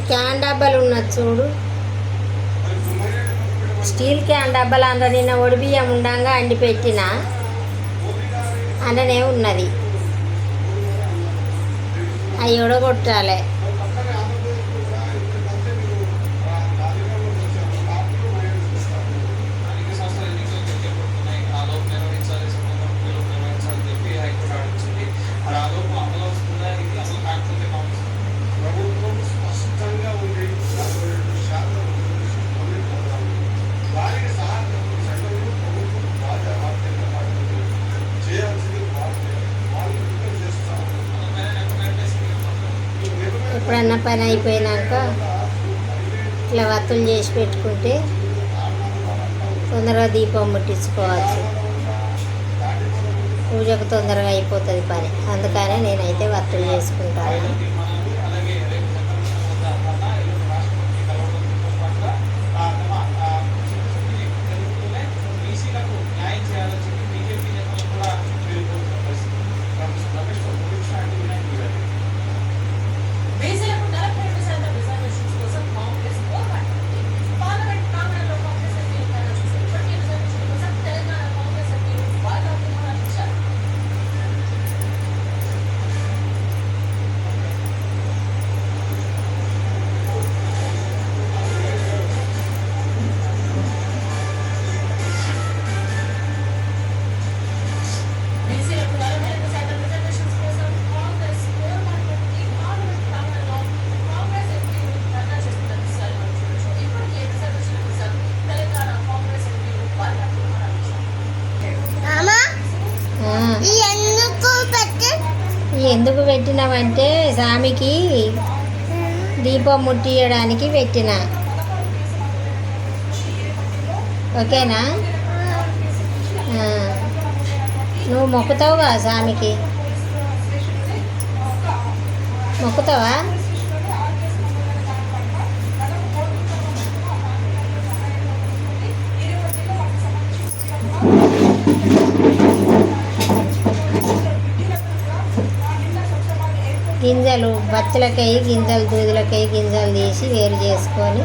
Can డబ్బాలు ఉన్నది చూడు, స్టీల్ క్యాన్ డబ్బాలు. అందులో నిన్న ఒడిబియ్యం ఉండంగా అండి పెట్టిన అందులోనే ఉన్నది. అవి ఉడగొట్టాలి. ఎప్పుడన్నా పని అయిపోయినాక ఇట్లా వత్తులు చేసి పెట్టుకుంటే తొందరగా దీపం ముట్టించుకోవచ్చు. పూజకు తొందరగా అయిపోతుంది పని. అందుకనే నేనైతే వత్తులు చేసుకుంటాను. ఎందుకు పెట్టినామంటే స్వామికి దీపం ముట్టియడానికి పెట్టిన. ఓకేనా? నువ్వు మొక్కుతావుగా స్వామికి? మొక్కుతావా? గింజలు బచ్చలకై గింజలు, దూదులకై గింజలు తీసి వేరు చేసుకొని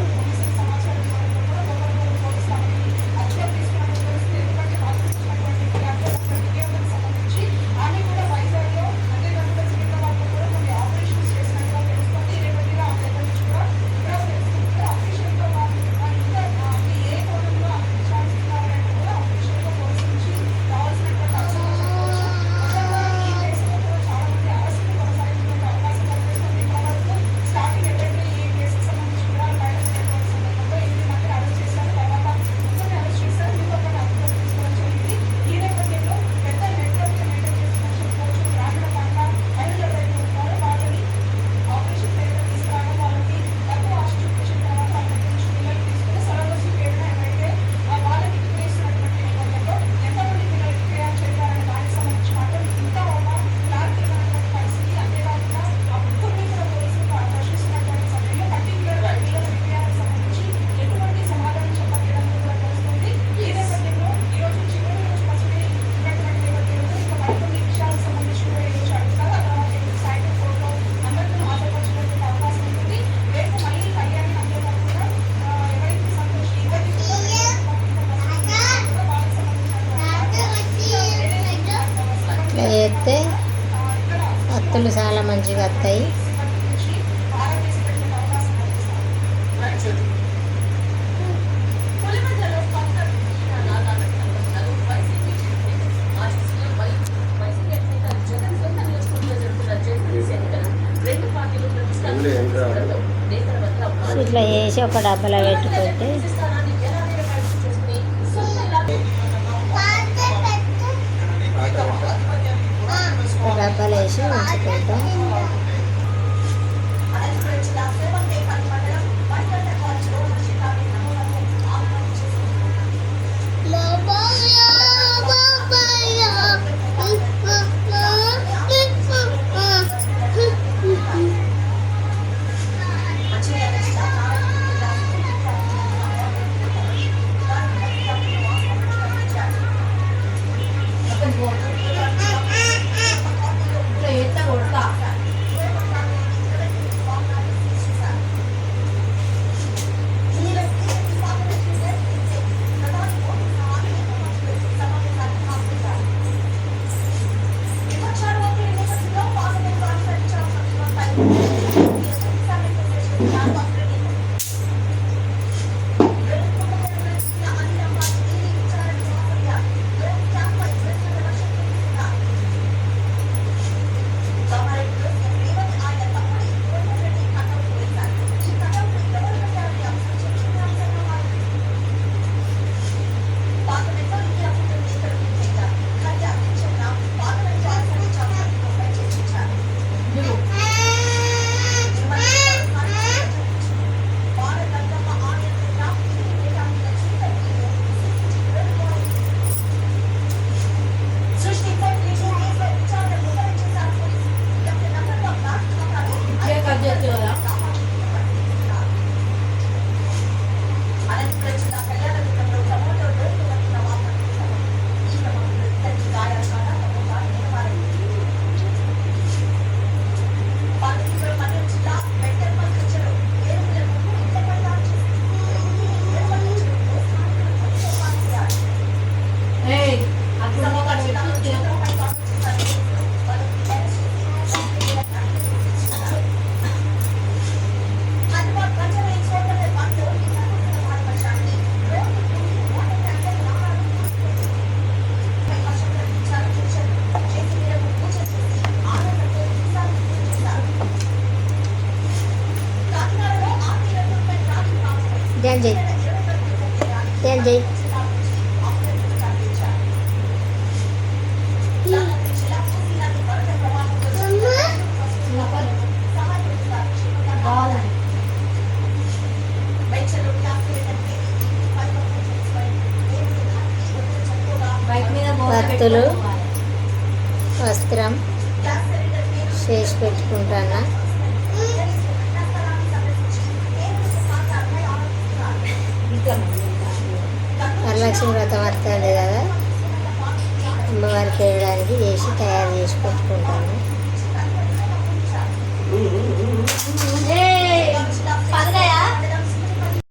చేస్తే అత్తులు చాలా మంచిగా వస్తాయి. ఇట్లా చేసి ఒక డబ్బాలో పెట్టుకుంటే డబ్బాలు వేసి ఉంచుకుంటాం. ఏం చెయ్యి. వత్తులు వస్త్రం చేసి పెట్టుకుంటాను. వరలక్ష్మి వ్రతం వస్తుంది కదా, అమ్మవారికి వేయడానికి చేసి తయారు చేసి పెట్టుకుంటాను. పదగయా